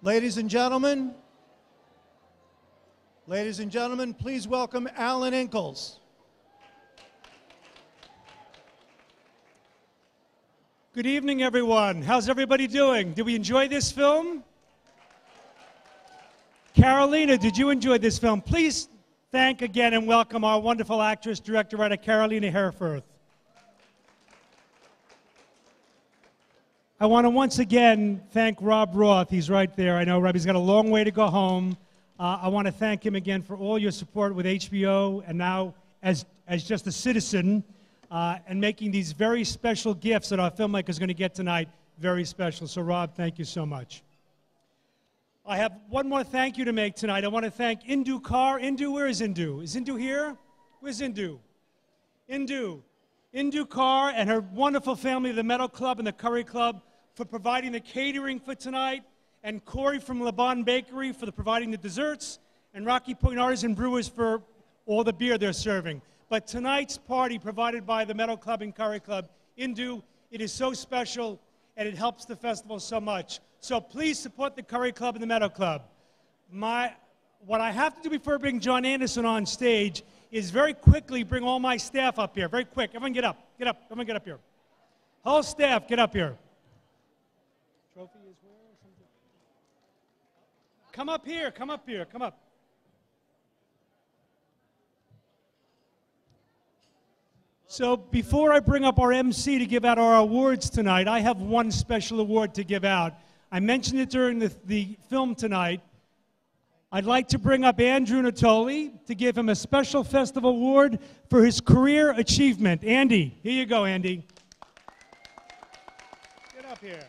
Ladies and gentlemen, please welcome Alan Ingalls. Good evening, everyone. How's everybody doing? Did we enjoy this film? Carolina, did you enjoy this film? Please thank again and welcome our wonderful actress, director, writer, Carolina Herfurth. I want to once again thank Rob Roth. He's right there. I know Robbie's got a long way to go home. I want to thank him again for all your support with HBO and now as just a citizen and making these very special gifts that our filmmakers are going to get tonight very special. So, Rob, thank you so much. I have one more thank you to make tonight. I want to thank Indu Carr. Indu, where is Indu? Is Indu here? Where's Indu? Indu Carr and her wonderful family, the Meadow Club and the Curry Club, for providing the catering for tonight, and Corey from Le Bon Bakery for providing the desserts, and Rocky Point Artisan Brewers for all the beer they're serving. But tonight's party provided by the Meadow Club and Curry Club, Indu, it is so special and it helps the festival so much. So please support the Curry Club and the Meadow Club. What I have to do before I bring John Anderson on stage is very quickly bring all my staff up here. Very quick. Everyone get up. Get up. Everyone get up here. Whole staff, get up here. Trophy is where? Come up here. Come up here. Come up. So before I bring up our MC to give out our awards tonight, I have one special award to give out. I mentioned it during the film tonight. I'd like to bring up Andrew Natoli to give him a special festival award for his career achievement. Andy, here you go, Andy. Get up here.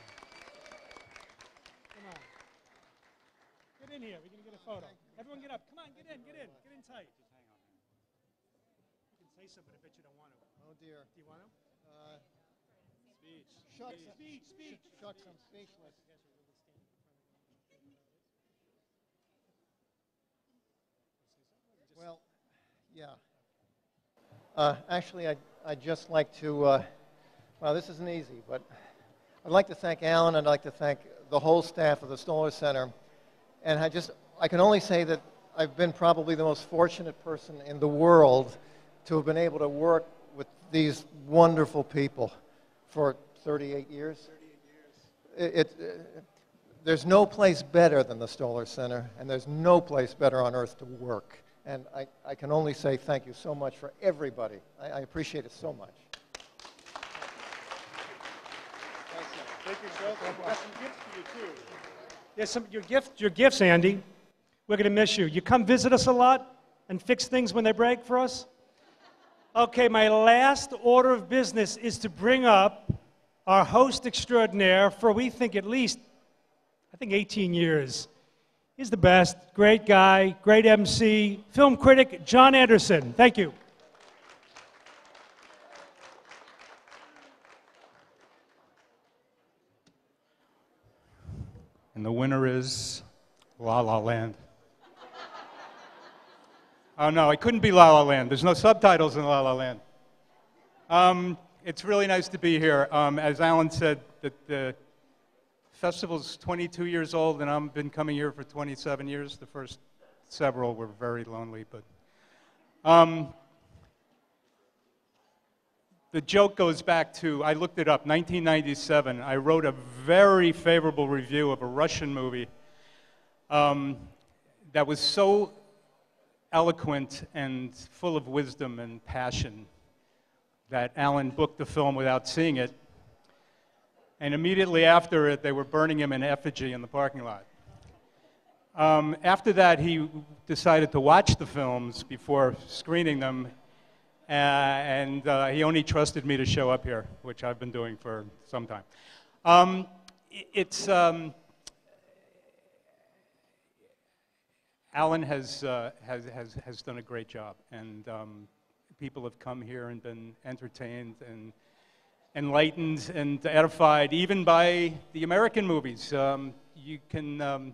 Come on. Get in here. We're going to get a photo. Everyone get up. Come on, get in. Get in tight. You can say something, I bet you don't want to. Oh, dear. Do you want to? Speech. Speech. Shucks, I'm speechless. Well, yeah. Actually, I'd just like to, well, this isn't easy, but I'd like to thank Alan. I'd like to thank the whole staff of the Stoller Center. And I can only say that I've been probably the most fortunate person in the world to have been able to work with these wonderful people for 38 years. 38 years. There's no place better than the Stoller Center, and there's no place better on earth to work. And I can only say thank you so much for everybody. I appreciate it so much. Thank you, Joe. I've got some gifts for you, too. There's your gifts, Andy. We're going to miss you. You come visit us a lot and fix things when they break for us? Okay, my last order of business is to bring up our host extraordinaire for, we think, at least, 18 years. He's the best. Great guy, great MC, film critic, John Anderson. Thank you. And the winner is La La Land. Oh, no, it couldn't be La La Land. There's no subtitles in La La Land. It's really nice to be here. As Alan said, the festival's 22 years old, and I've been coming here for 27 years. The first several were very lonely, but the joke goes back to, I looked it up, 1997. I wrote a very favorable review of a Russian movie that was so eloquent and full of wisdom and passion that Alan booked the film without seeing it. And immediately after it, they were burning him in effigy in the parking lot. After that, he decided to watch the films before screening them, and he only trusted me to show up here, which I've been doing for some time. Alan has done a great job, and people have come here and been entertained and enlightened and edified, even by the American movies. You can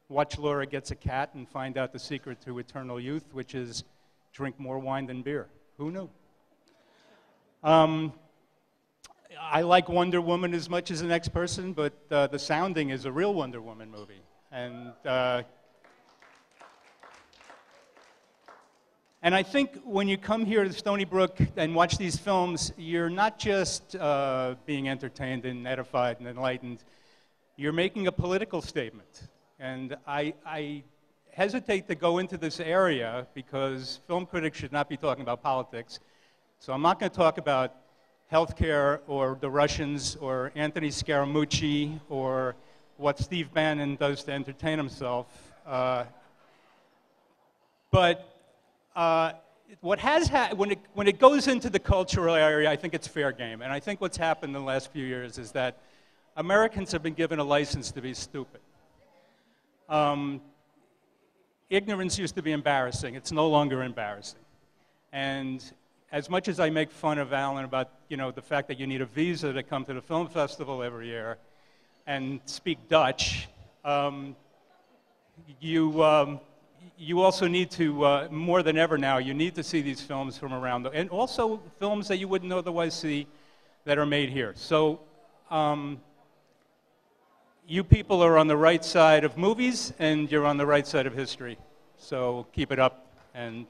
watch Laura Gets a Cat and find out the secret to eternal youth, which is drink more wine than beer. Who knew? I like Wonder Woman as much as the next person, but The Sounding is a real Wonder Woman movie. And I think when you come here to Stony Brook and watch these films, you're not just being entertained and edified and enlightened, you're making a political statement. And I hesitate to go into this area because film critics should not be talking about politics. So I'm not going to talk about healthcare or the Russians or Anthony Scaramucci or what Steve Bannon does to entertain himself. But when it goes into the cultural area, I think it's fair game. And I think what's happened in the last few years is that Americans have been given a license to be stupid. Ignorance used to be embarrassing. It's no longer embarrassing. And as much as I make fun of Alan about, the fact that you need a visa to come to the film festival every year and speak Dutch, you also need to, more than ever now, you need to see these films from around, and also films that you wouldn't otherwise see that are made here. So you people are on the right side of movies, and you're on the right side of history. So keep it up. And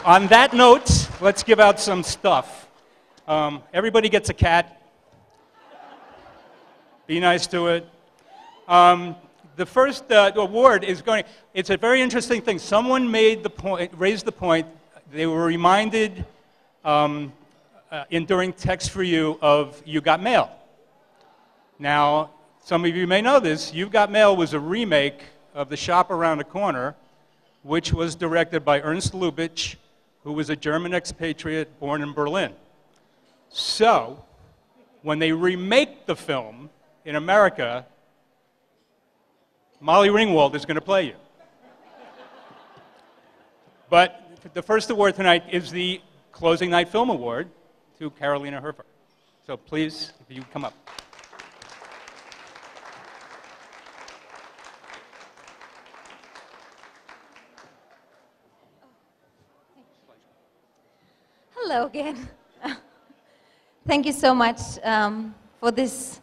on that note, let's give out some stuff. Everybody gets a cat. Be nice to it. The first award is it's a very interesting thing. Someone raised the point, they were reminded during Text for You of You Got Mail. Now, some of you may know this, You Got Mail was a remake of The Shop Around the Corner, which was directed by Ernst Lubitsch, who was a German expatriate born in Berlin. So, when they remake the film in America, Molly Ringwald is going to play you. But the first award tonight is the Closing Night Film Award to Carolina Herfer. So please, if you come up. Hello again. Thank you so much for this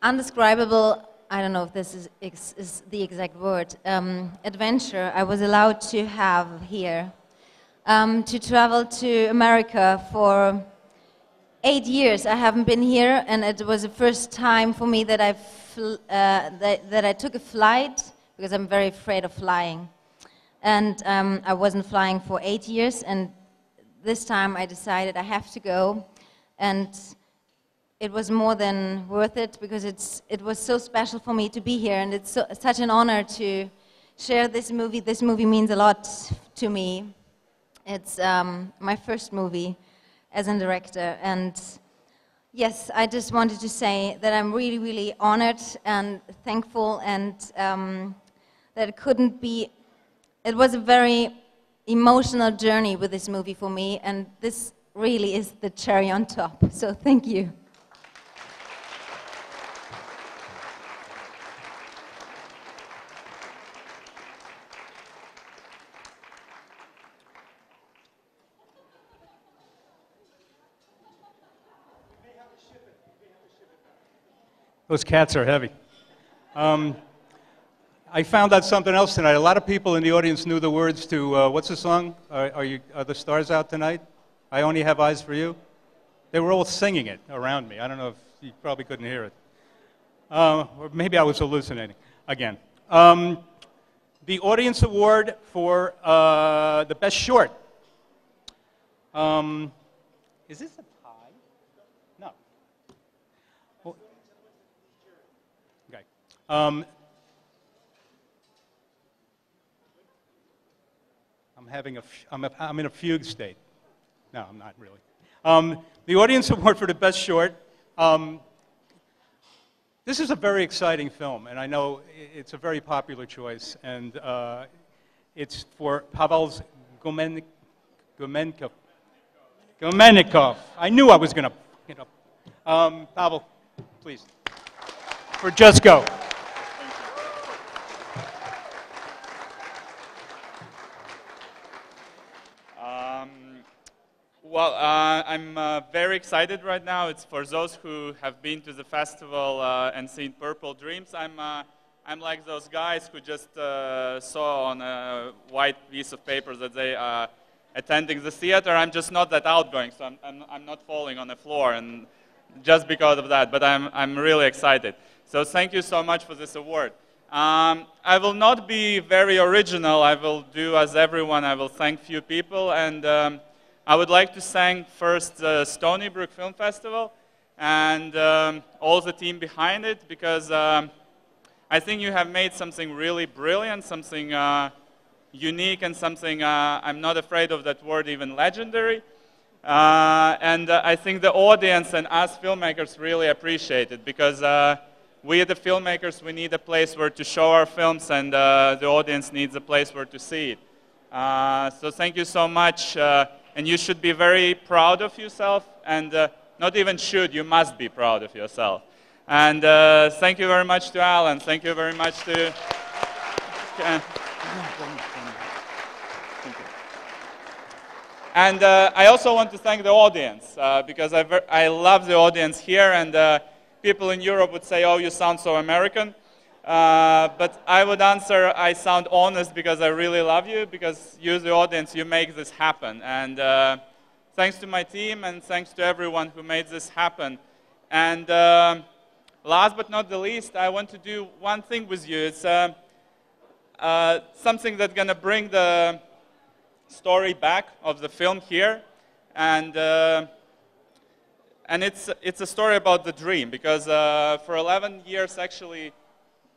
undescribable, I don't know if this is the exact word, adventure I was allowed to have here. To travel to America for 8 years. I haven't been here, and it was the first time for me that I took a flight, because I'm very afraid of flying. And I wasn't flying for 8 years, and this time I decided I have to go, and it was more than worth it, because it was so special for me to be here, and it's such an honor to share this movie. This movie means a lot to me. It's my first movie as a director, and yes, I just wanted to say that I'm really, really honored and thankful, and that it was a very emotional journey with this movie for me, and this really is the cherry on top, so thank you. Those cats are heavy. I found out something else tonight. A lot of people in the audience knew the words to, what's the song? Are the stars out tonight? I Only Have Eyes for You? They were all singing it around me. I don't know if you probably couldn't hear it. Or maybe I was hallucinating again. The audience award for the best short. Is this a tie? No. Well, okay. I'm in a fugue state. No, I'm not really. The audience award for the best short. This is a very exciting film, and I know it's a very popular choice, and it's for Pavel Gomennikov. I knew I was going to, Pavel, please, for Just Go. Well, I'm very excited right now. It's for those who have been to the festival and seen Purple Dreams. I'm like those guys who just saw on a white piece of paper that they are attending the theater. I'm just not that outgoing, so I'm not falling on the floor, and just because of that. But I'm really excited. So thank you so much for this award. I will not be very original. I will do as everyone. I will thank few people, and I would like to thank first the Stony Brook Film Festival and all the team behind it, because I think you have made something really brilliant, something unique, and something, I'm not afraid of that word, even legendary. And I think the audience and us filmmakers really appreciate it, because we, the filmmakers, we need a place where to show our films, and the audience needs a place where to see it. So thank you so much, and you should be very proud of yourself, and not even should, you must be proud of yourself. And thank you very much to Alan, thank you very much to... And I also want to thank the audience, because I love the audience here, and people in Europe would say, oh, you sound so American. But I would answer, I sound honest, because I really love you, because you, the audience, you make this happen. And thanks to my team, and thanks to everyone who made this happen. And last but not the least, I want to do one thing with you. It's something that's going to bring the story back of the film here. And it's a story about the dream, because for 11 years, actually,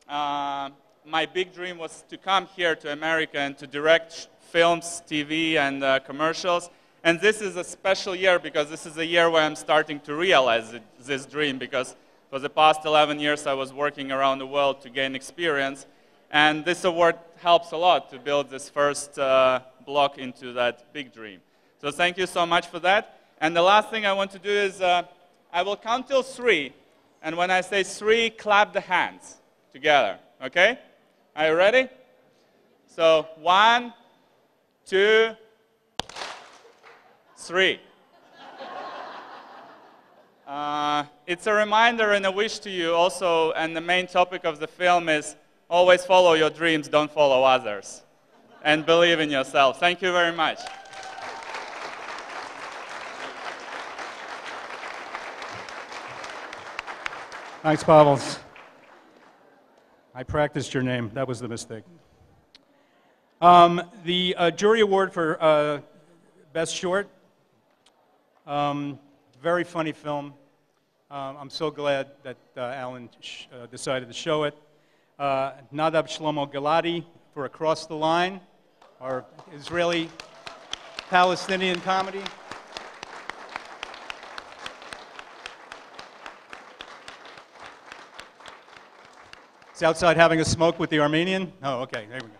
my big dream was to come here to America and to direct films, TV, and commercials. And this is a special year, because this is a year where I'm starting to realize this dream, because for the past 11 years I was working around the world to gain experience. And this award helps a lot to build this first block into that big dream. So thank you so much for that. And the last thing I want to do is I will count till 3. And when I say 3, clap the hands together, okay? Are you ready? So 1, 2, 3. It's a reminder and a wish to you also, and the main topic of the film is always follow your dreams, don't follow others. And believe in yourself. Thank you very much. Thanks, Pavlos. I practiced your name. That was the mistake. The jury award for Best Short. Very funny film. I'm so glad that Alan decided to show it. Nadab Shlomo Giladi for Across the Line, our Israeli-Palestinian comedy. He's outside having a smoke with the Armenian. Oh, okay, there we go.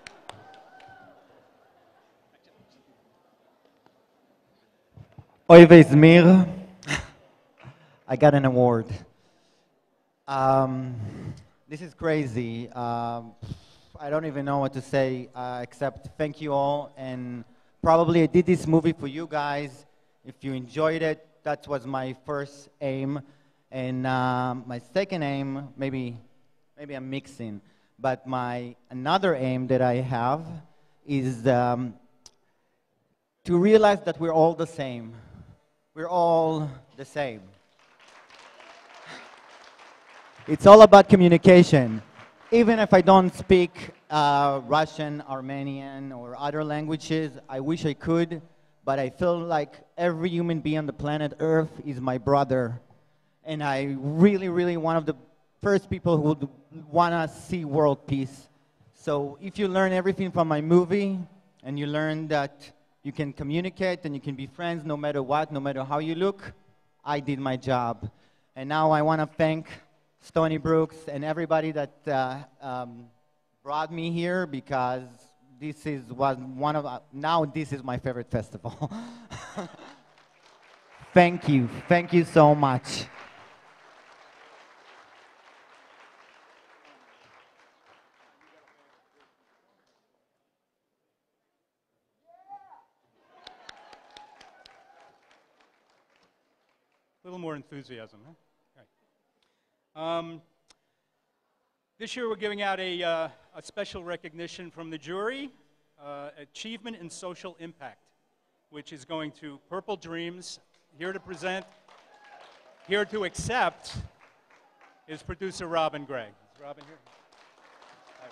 Oive Izmir, I got an award. This is crazy. I don't even know what to say except thank you all. And probably I did this movie for you guys. If you enjoyed it, that was my first aim. And my second aim, maybe I'm mixing, but another aim that I have is to realize that we're all the same. We're all the same. It's all about communication. Even if I don't speak Russian, Armenian, or other languages, I wish I could, but I feel like every human being on the planet Earth is my brother. And I really one of the first people who would want to see world peace. So if you learn everything from my movie, and you learn that you can communicate and you can be friends no matter what, no matter how you look, I did my job. And now I want to thank Stony Brooks and everybody that brought me here, because this is now this is my favorite festival. Thank you so much. little more enthusiasm, huh? Right. This year we're giving out a special recognition from the jury, Achievement in Social Impact, which is going to Purple Dreams. Here to present, here to accept, is producer Robin Gray. Is Robin here? Hi,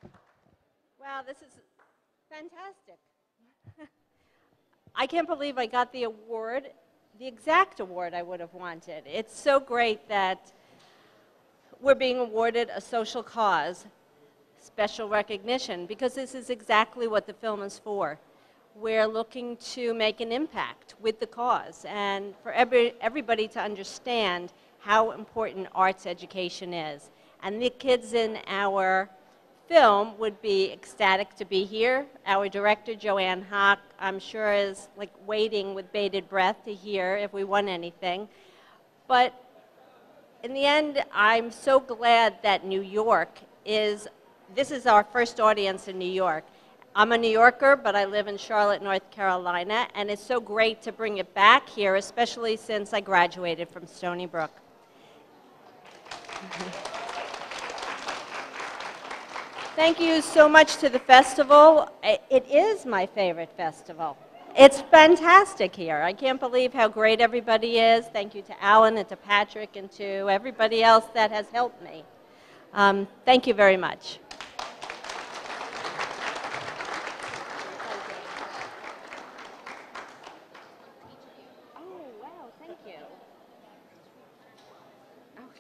Robin. Wow, this is fantastic. I can't believe I got the award, the exact award I would have wanted. It's so great that we're being awarded a social cause, special recognition, because this is exactly what the film is for. We're looking to make an impact with the cause and for everybody to understand how important arts education is. And the kids in our film would be ecstatic to be here. Our director, Joanne Hock, I'm sure is like waiting with bated breath to hear if we won anything. But in the end, I'm so glad that New York this is our first audience in New York. I'm a New Yorker, but I live in Charlotte, North Carolina, and it's so great to bring it back here, especially since I graduated from Stony Brook. Thank you so much to the festival. It is my favorite festival. It's fantastic here. I can't believe how great everybody is. Thank you to Alan and to Patrick and to everybody else that has helped me. Thank you very much. Oh, wow, thank you.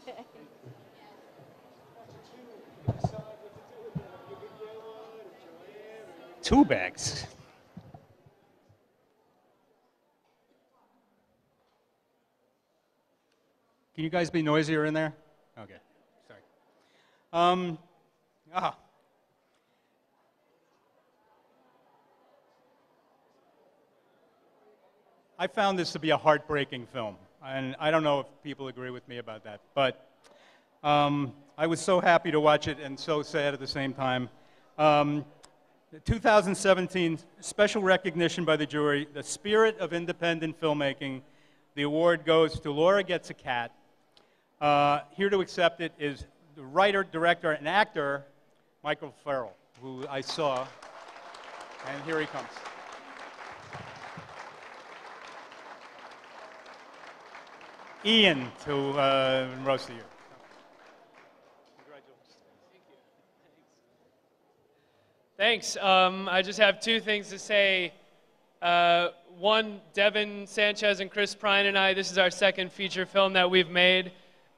Okay. Two bags. Can you guys be noisier in there? Okay, sorry. I found this to be a heartbreaking film, and I don't know if people agree with me about that, but I was so happy to watch it and so sad at the same time. The 2017 special recognition by the jury, the Spirit of Independent Filmmaking. The award goes to Laura Gets a Cat. Here to accept it is the writer, director, and actor, Michael Farrell, who I saw, and here he comes. Ian to roast you. Thanks. I just have two things to say. One, Devin Sanchez and Chris Prine and I, this is our second feature film that we've made.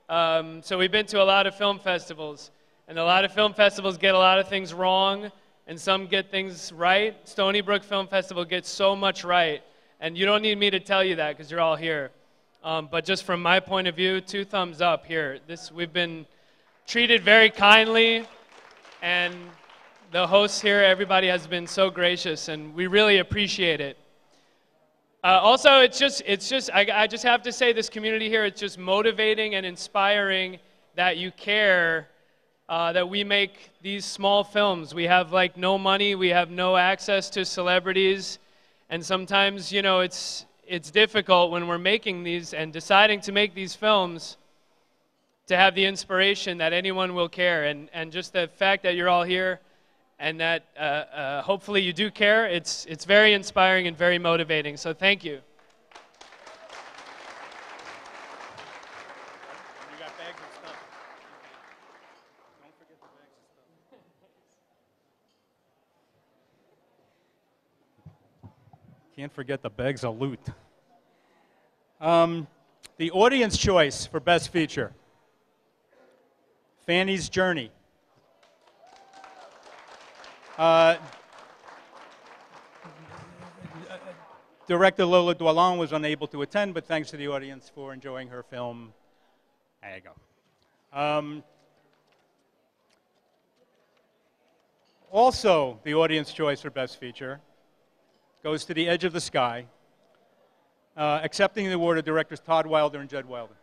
So we've been to a lot of film festivals, and a lot of film festivals get a lot of things wrong, and some get things right. Stony Brook Film Festival gets so much right, and you don't need me to tell you that because you're all here. But just from my point of view, 2 thumbs up here. We've been treated very kindly, and the hosts here, everybody has been so gracious, and we really appreciate it. Also, I just have to say, this community here, it's just motivating and inspiring that you care that we make these small films. We have like no money, we have no access to celebrities, and sometimes, you know, it's difficult when we're making these and deciding to make these films to have the inspiration that anyone will care, and just the fact that you're all here and that hopefully you do care. It's very inspiring and very motivating, so thank you. You got bags of stuff. Don't forget the bags of stuff. Can't forget the bags of loot. The audience choice for Best Feature. Fanny's Journey. Director Lola Dwellon was unable to attend, but thanks to the audience for enjoying her film. There you go. Also, the audience choice for Best Feature goes to The Edge of the Sky, accepting the award of directors Todd Wilder and Jed Wilder.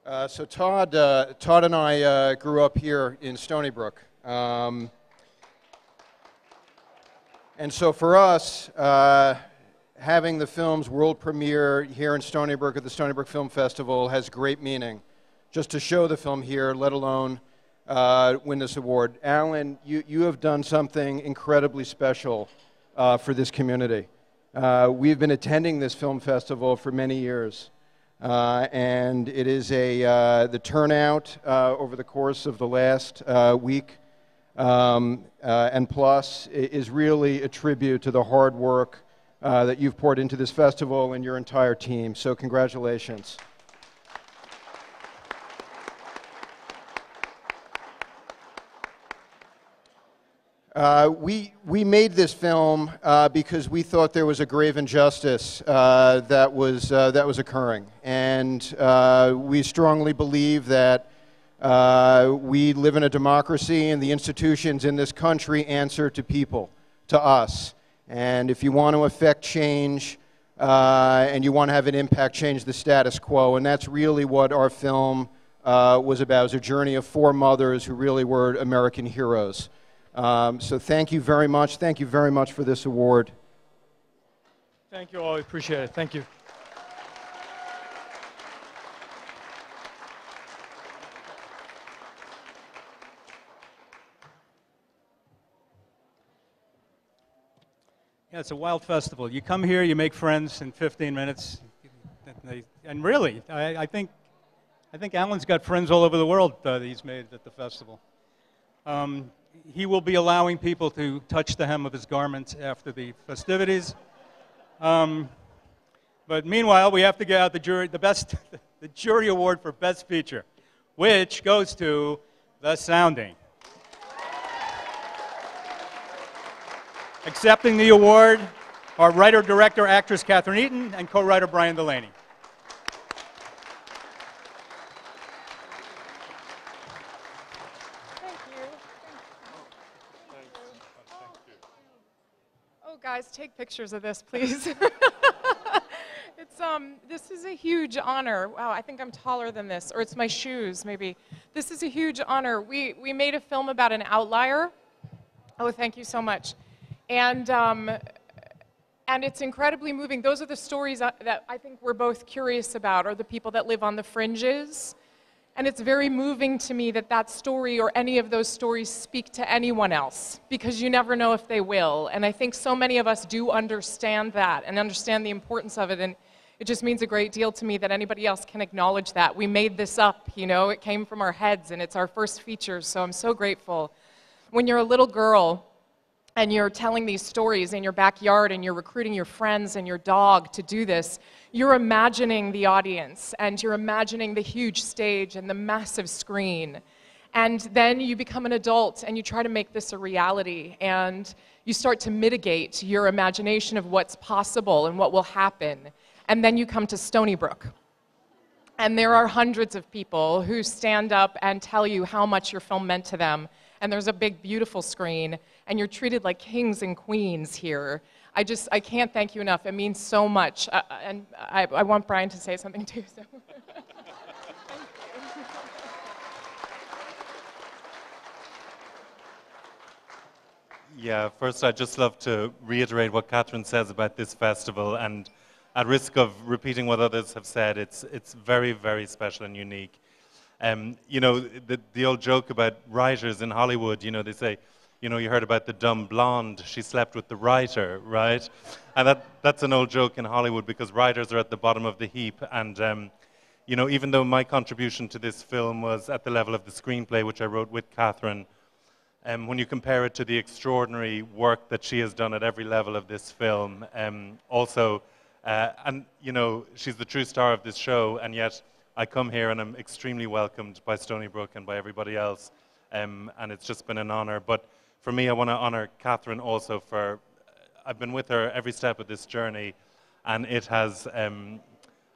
So Todd and I grew up here in Stony Brook. And so for us, having the film's world premiere here in Stony Brook at the Stony Brook Film Festival has great meaning. Just to show the film here, let alone win this award. Alan, you have done something incredibly special for this community. We've been attending this film festival for many years. And it is the turnout over the course of the last week and plus is really a tribute to the hard work that you've poured into this festival and your entire team. So congratulations. We made this film because we thought there was a grave injustice that was occurring, and we strongly believe that we live in a democracy, and the institutions in this country answer to people, to us. And if you want to affect change and you want to have an impact, change the status quo, and that's really what our film was about. It was a journey of 4 mothers who really were American heroes. So thank you very much. Thank you very much for this award. Thank you all. I appreciate it. Thank you. Yeah, it's a wild festival. You come here, you make friends in 15 minutes, and really, I think Alan's got friends all over the world that he's made at the festival. He will be allowing people to touch the hem of his garment after the festivities. But meanwhile, we have to get out the jury award for Best Feature, which goes to The Sounding. Accepting the award are writer, director, actress Catherine Eaton and co-writer Brian Delaney. Guys, take pictures of this, please. This is a huge honor. Wow, I think I'm taller than this, or it's my shoes, maybe. This is a huge honor. We made a film about an outlier. Oh, thank you so much. And it's incredibly moving. Those are the stories that I think we're both curious about, are the people that live on the fringes. And it's very moving to me that that story or any of those stories speak to anyone else, because you never know if they will. And I think so many of us do understand that and understand the importance of it. And it just means a great deal to me that anybody else can acknowledge that. We made this up, you know, it came from our heads, and it's our first feature, so I'm so grateful. When you're a little girl and you're telling these stories in your backyard and you're recruiting your friends and your dog to do this, you're imagining the audience and you're imagining the huge stage and the massive screen. And then you become an adult and you try to make this a reality, and you start to mitigate your imagination of what's possible and what will happen. And then you come to Stony Brook. And there are hundreds of people who stand up and tell you how much your film meant to them. And there's a big, beautiful screen, and you're treated like kings and queens here. I can't thank you enough. It means so much. And I want Brian to say something too. So. Yeah, first I'd just love to reiterate what Catherine says about this festival, and at risk of repeating what others have said, it's very, very special and unique. You know, the old joke about writers in Hollywood, you know, they say, you know, you heard about the dumb blonde, she slept with the writer, right? And that's an old joke in Hollywood, because writers are at the bottom of the heap. And, you know, even though my contribution to this film was at the level of the screenplay, which I wrote with Catherine, when you compare it to the extraordinary work that she has done at every level of this film, also, and, you know, she's the true star of this show, and yet I come here and I'm extremely welcomed by Stony Brook and by everybody else, and it's just been an honor. But for me, I want to honor Catherine also for, I've been with her every step of this journey, and it has,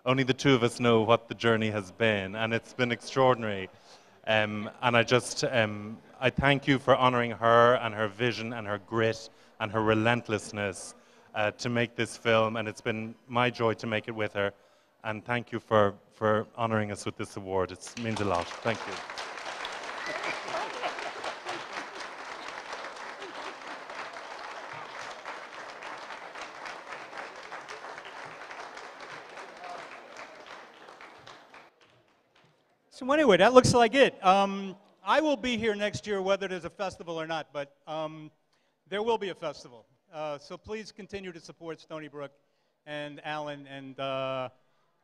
only the two of us know what the journey has been, and it's been extraordinary. And I just, I thank you for honoring her and her vision and her grit and her relentlessness to make this film, and it's been my joy to make it with her. and thank you for honoring us with this award. It means a lot. Thank you. So anyway, that looks like it. I will be here next year whether there's a festival or not, but there will be a festival. So please continue to support Stony Brook and Alan, and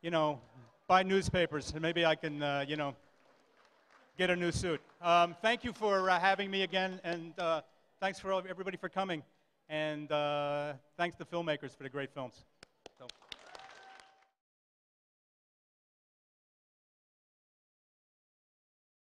you know, buy newspapers, and maybe I can, you know, get a new suit. Thank you for having me again, and thanks for everybody for coming, and thanks to filmmakers for the great films.